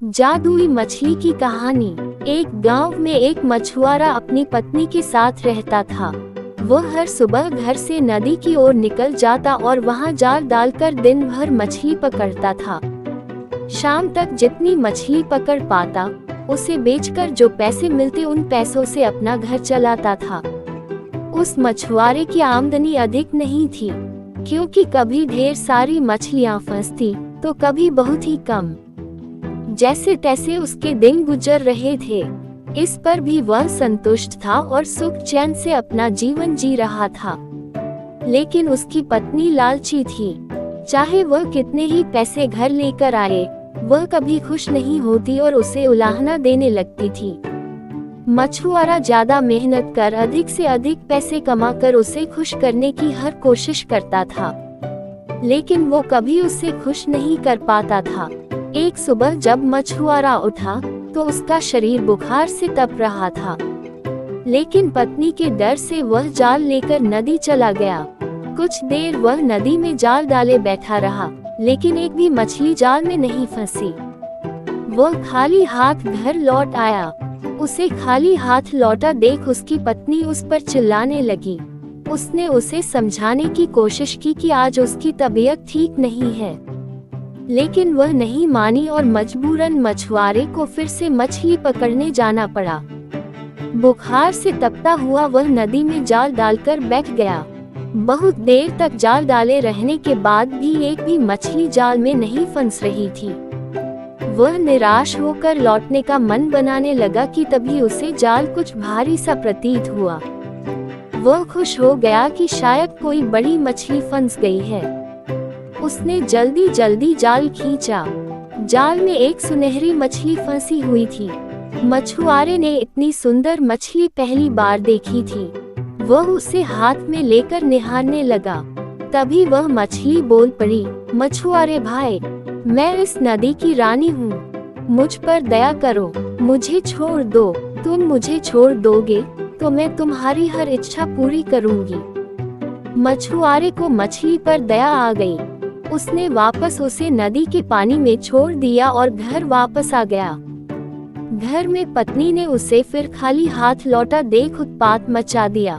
जादुई मछली की कहानी। एक गांव में एक मछुआरा अपनी पत्नी के साथ रहता था। वह हर सुबह घर से नदी की ओर निकल जाता और वहां जाल डालकर दिन भर मछली पकड़ता था। शाम तक जितनी मछली पकड़ पाता उसे बेचकर जो पैसे मिलते उन पैसों से अपना घर चलाता था। उस मछुआरे की आमदनी अधिक नहीं थी, क्योंकि कभी ढेर सारी मछलियां फंसती तो कभी बहुत ही कम। जैसे तैसे उसके दिन गुजर रहे थे, इस पर भी वह संतुष्ट था और सुख चैन से अपना जीवन जी रहा था। लेकिन उसकी पत्नी लालची थी। चाहे वह कितने ही पैसे घर लेकर आए, वह कभी खुश नहीं होती और उसे उलाहना देने लगती थी। मछुआरा ज्यादा मेहनत कर अधिक से अधिक पैसे कमाकर उसे खुश करने की हर कोशिश करता था, लेकिन वो कभी उसे खुश नहीं कर पाता था। एक सुबह जब मछुआरा उठा तो उसका शरीर बुखार से तप रहा था, लेकिन पत्नी के डर से वह जाल लेकर नदी चला गया। कुछ देर वह नदी में जाल डाले बैठा रहा, लेकिन एक भी मछली जाल में नहीं फंसी। वह खाली हाथ घर लौट आया। उसे खाली हाथ लौटा देख उसकी पत्नी उस पर चिल्लाने लगी। उसने उसे समझाने की कोशिश की कि आज उसकी तबीयत ठीक नहीं है, लेकिन वह नहीं मानी और मजबूरन मछुआरे को फिर से मछली पकड़ने जाना पड़ा। बुखार से तपता हुआ वह नदी में जाल डालकर बैठ गया। बहुत देर तक जाल डाले रहने के बाद भी एक भी मछली जाल में नहीं फंस रही थी। वह निराश होकर लौटने का मन बनाने लगा कि तभी उसे जाल कुछ भारी सा प्रतीत हुआ। वह खुश हो गया कि शायद कोई बड़ी मछली फंस गई है। उसने जल्दी जल्दी जाल खींचा। जाल में एक सुनहरी मछली फंसी हुई थी। मछुआरे ने इतनी सुंदर मछली पहली बार देखी थी। वह उसे हाथ में लेकर निहारने लगा। तभी वह मछली बोल पड़ी, मछुआरे भाई, मैं इस नदी की रानी हूँ, मुझ पर दया करो, मुझे छोड़ दो। तुम मुझे छोड़ दोगे तो मैं तुम्हारी हर इच्छा पूरी करूँगी। मछुआरे को मछली पर दया आ गई। उसने वापस उसे नदी के पानी में छोड़ दिया और घर वापस आ गया। घर में पत्नी ने उसे फिर खाली हाथ लौटा देख उत्पात मचा दिया।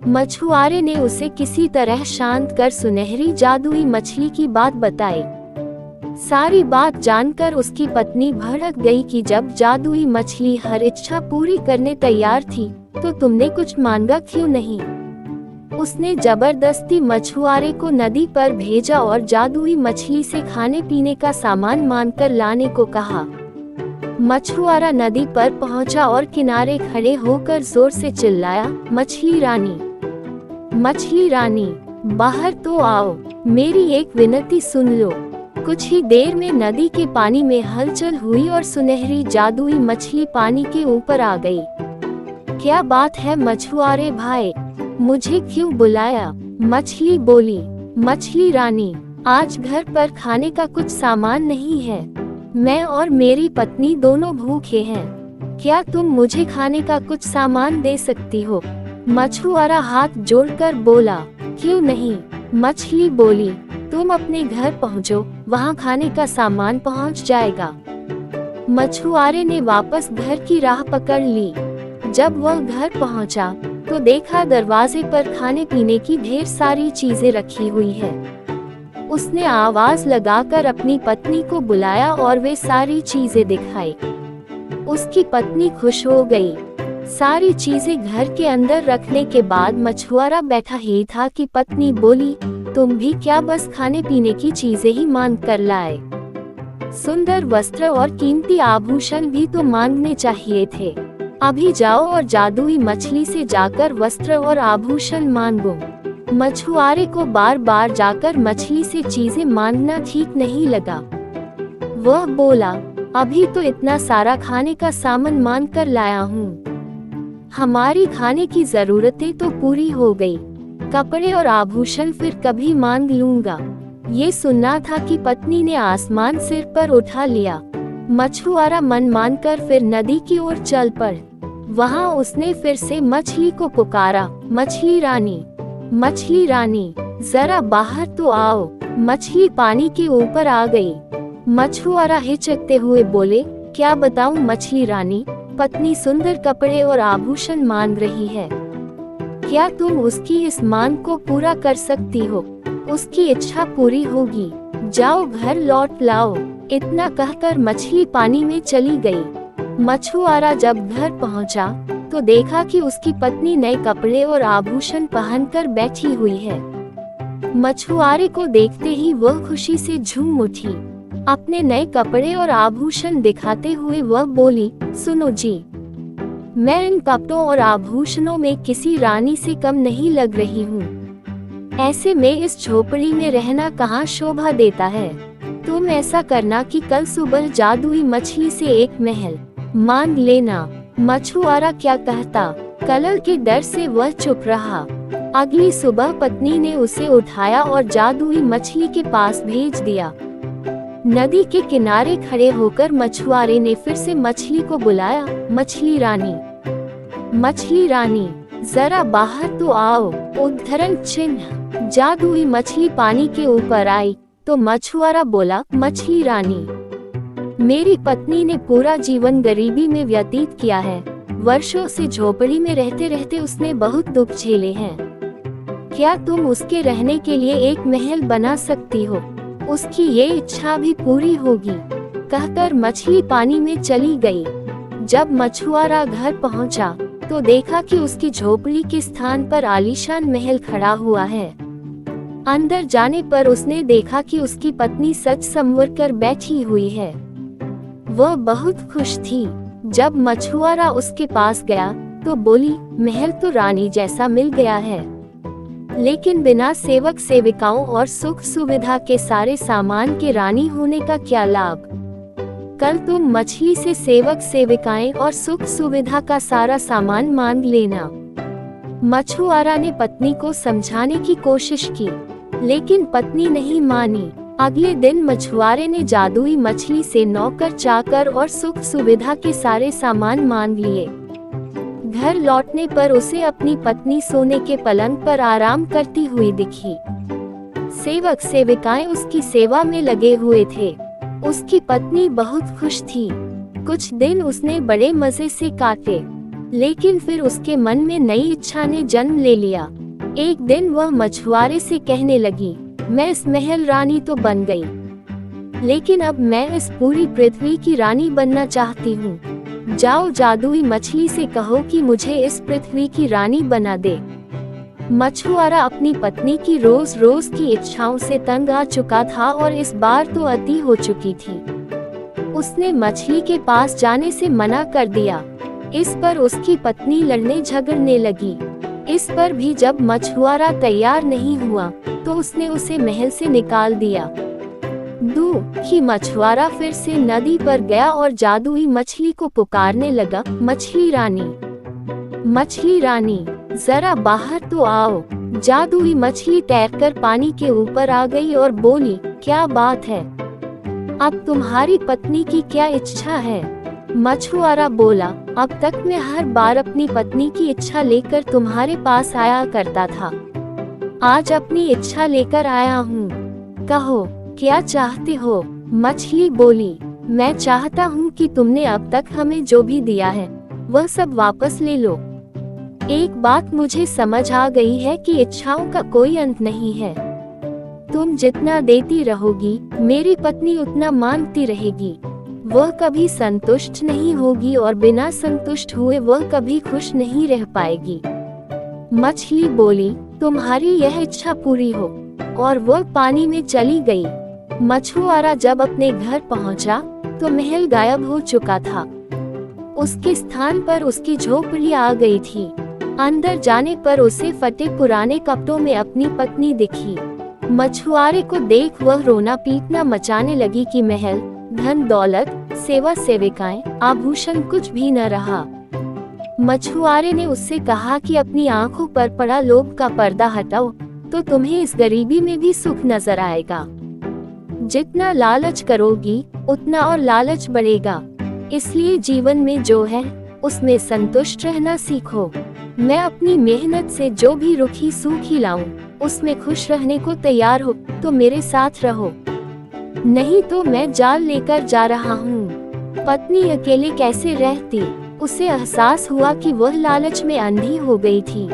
मछुआरे ने उसे किसी तरह शांत कर सुनहरी जादुई मछली की बात बताई। सारी बात जानकर उसकी पत्नी भड़क गई कि जब जादुई मछली हर इच्छा पूरी करने तैयार थी तो तुमने कुछ मांगा क्यों नहीं। उसने जबरदस्ती मछुआरे को नदी पर भेजा और जादुई मछली से खाने पीने का सामान मांगकर लाने को कहा। मछुआरा नदी पर पहुंचा और किनारे खड़े होकर जोर से चिल्लाया, मछली रानी, मछली रानी, बाहर तो आओ, मेरी एक विनती सुन लो। कुछ ही देर में नदी के पानी में हलचल हुई और सुनहरी जादुई मछली पानी के ऊपर आ गई। क्या बात है मछुआरे भाई, मुझे क्यों बुलाया? मछली बोली, मछली रानी, आज घर पर खाने का कुछ सामान नहीं है। मैं और मेरी पत्नी दोनों भूखे हैं। क्या तुम मुझे खाने का कुछ सामान दे सकती हो? मछुआरा हाथ जोड़कर बोला, क्यों नहीं। मछली बोली, तुम अपने घर पहुँचो, वहाँ खाने का सामान पहुँच जाएगा। मछुआरे ने वापस घर की राह पकड़ ली। जब वह घर पहुँचा तो देखा दरवाजे पर खाने पीने की ढेर सारी चीजें रखी हुई है। उसने आवाज लगाकर अपनी पत्नी को बुलाया और वे सारी चीजें दिखाई। उसकी पत्नी खुश हो गई। सारी चीजें घर के अंदर रखने के बाद मछुआरा बैठा ही था कि पत्नी बोली, तुम भी क्या बस खाने पीने की चीजें ही मांग कर लाए? सुंदर वस्त्र और कीमती आभूषण भी तो मांगने चाहिए थे। अभी जाओ और जादुई मछली से जाकर वस्त्र और आभूषण मांगो। मछुआरे को बार बार जाकर मछली से चीजें मांगना ठीक नहीं लगा। वह बोला, अभी तो इतना सारा खाने का सामान मांग कर लाया हूँ, हमारी खाने की जरूरतें तो पूरी हो गई, कपड़े और आभूषण फिर कभी मांग लूंगा। ये सुनना था कि पत्नी ने आसमान सिर पर उठा लिया। मछुआरा मन मानकर फिर नदी की ओर चल पड़। वहाँ उसने फिर से मछली को पुकारा, मछली रानी, मछली रानी, जरा बाहर तो आओ। मछली पानी के ऊपर आ गई। मछुआरा हिचकते हुए बोले, क्या बताऊं मछली रानी, पत्नी सुंदर कपड़े और आभूषण मांग रही है। क्या तुम उसकी इस मांग को पूरा कर सकती हो? उसकी इच्छा पूरी होगी, जाओ घर लौट लाओ। इतना कहकर मछली पानी में चली गई। मछुआरा जब घर पहुंचा तो देखा कि उसकी पत्नी नए कपड़े और आभूषण पहनकर बैठी हुई है। मछुआरे को देखते ही वह खुशी से झूम उठी। अपने नए कपड़े और आभूषण दिखाते हुए वह बोली, सुनो जी, मैं इन कपड़ों और आभूषणों में किसी रानी से कम नहीं लग रही हूँ। ऐसे में इस झोपड़ी में रहना कहाँ शोभा देता है। तुम ऐसा करना कि कल सुबह जादुई मछली से एक महल मांग लेना। मछुआरा क्या कहता, कलह के डर से वह चुप रहा। अगली सुबह पत्नी ने उसे उठाया और जादुई मछली के पास भेज दिया। नदी के किनारे खड़े होकर मछुआरे ने फिर से मछली को बुलाया, मछली रानी, मछली रानी, जरा बाहर तो आओ। उद्धरण चिन्ह। जादुई मछली पानी के ऊपर आई तो मछुआरा बोला, मछली रानी, मेरी पत्नी ने पूरा जीवन गरीबी में व्यतीत किया है। वर्षों से झोपड़ी में रहते रहते उसने बहुत दुख झेले हैं। क्या तुम उसके रहने के लिए एक महल बना सकती हो? उसकी ये इच्छा भी पूरी होगी। कहकर मछली पानी में चली गई। जब मछुआरा घर पहुंचा तो देखा कि उसकी झोपड़ी के स्थान पर आलीशान महल खड़ा हुआ है। अंदर जाने पर उसने देखा कि उसकी पत्नी सच संवर कर बैठी हुई है। वह बहुत खुश थी। जब मछुआरा उसके पास गया तो बोली, महल तो रानी जैसा मिल गया है, लेकिन बिना सेवक सेविकाओं और सुख सुविधा के सारे सामान के रानी होने का क्या लाभ। कल तुम मछली से सेवक सेविकाएं और सुख सुविधा का सारा सामान मांग लेना। मछुआरा ने पत्नी को समझाने की कोशिश की, लेकिन पत्नी नहीं मानी। अगले दिन मछुआरे ने जादुई मछली से नौकर चाकर और सुख सुविधा के सारे सामान मांग लिए। घर लौटने पर उसे अपनी पत्नी सोने के पलंग पर आराम करती हुई दिखी। सेवक सेविकाएं उसकी सेवा में लगे हुए थे। उसकी पत्नी बहुत खुश थी। कुछ दिन उसने बड़े मजे से काटे, लेकिन फिर उसके मन में नई इच्छा ने जन्म ले लिया। एक दिन वह मछुआरे से कहने लगी, मैं इस महल रानी तो बन गई, लेकिन अब मैं इस पूरी पृथ्वी की रानी बनना चाहती हूँ। जाओ जादुई मछली से कहो कि मुझे इस पृथ्वी की रानी बना दे। मछुआरा अपनी पत्नी की रोज रोज की इच्छाओं से तंग आ चुका था और इस बार तो अति हो चुकी थी। उसने मछली के पास जाने से मना कर दिया। इस पर उसकी पत्नी लड़ने झगड़ने लगी। इस पर भी जब मछुआरा तैयार नहीं हुआ तो उसने उसे महल से निकाल दिया। दुखी मछुआरा फिर से नदी पर गया और जादुई मछली को पुकारने लगा, मछली रानी, मछली रानी, जरा बाहर तो आओ। जादुई मछली तैरकर पानी के ऊपर आ गई और बोली, क्या बात है, अब तुम्हारी पत्नी की क्या इच्छा है? मछुआरा बोला, अब तक मैं हर बार अपनी पत्नी की इच्छा लेकर तुम्हारे पास आया करता था। आज अपनी इच्छा लेकर आया हूँ, कहो क्या चाहते हो? मछली बोली, मैं चाहता हूँ कि तुमने अब तक हमें जो भी दिया है वह सब वापस ले लो। एक बात मुझे समझ आ गई है कि इच्छाओं का कोई अंत नहीं है। तुम जितना देती रहोगी मेरी पत्नी उतना मांगती रहेगी। वह कभी संतुष्ट नहीं होगी और बिना संतुष्ट हुए वह कभी खुश नहीं रह पाएगी। मछली बोली, तुम्हारी यह इच्छा पूरी हो, और वह पानी में चली गई। मछुआरा जब अपने घर पहुंचा तो महल गायब हो चुका था। उसके स्थान पर उसकी झोपड़ी आ गई थी। अंदर जाने पर उसे फटे पुराने कपड़ों में अपनी पत्नी दिखी। मछुआरे को देख वह रोना पीटना मचाने लगी कि महल, धन दौलत, सेवा सेविकाएं, आभूषण कुछ भी न रहा। मछुआरे ने उससे कहा कि अपनी आंखों पर पड़ा लोभ का पर्दा हटाओ तो तुम्हें इस गरीबी में भी सुख नजर आएगा। जितना लालच करोगी उतना और लालच बढ़ेगा। इसलिए जीवन में जो है उसमें संतुष्ट रहना सीखो। मैं अपनी मेहनत से जो भी रुखी सूखी लाऊं उसमें खुश रहने को तैयार हो तो मेरे साथ रहो। नहीं तो मैं जाल लेकर जा रहा हूँ। पत्नी अकेले कैसे रहती? उसे एहसास हुआ कि वह लालच में अंधी हो गई थी।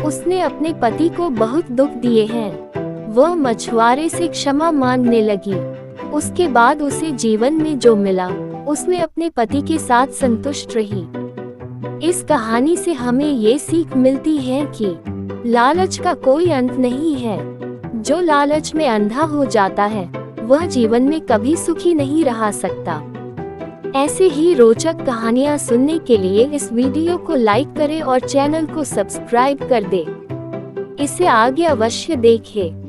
उसने अपने पति को बहुत दुख दिए हैं। वह मछुआरे से क्षमा मांगने लगी। उसके बाद उसे जीवन में जो मिला, उसमें अपने पति के साथ संतुष्ट रही। इस कहानी से हमें ये सीख मिलती है कि लालच का कोई अंत नहीं है। जो लालच में अंधा हो जाता है, वह जीवन में कभी सुखी नहीं रह सकता। ऐसे ही रोचक कहानियाँ सुनने के लिए इस वीडियो को लाइक करें और चैनल को सब्सक्राइब कर दें। इसे आगे अवश्य देखें।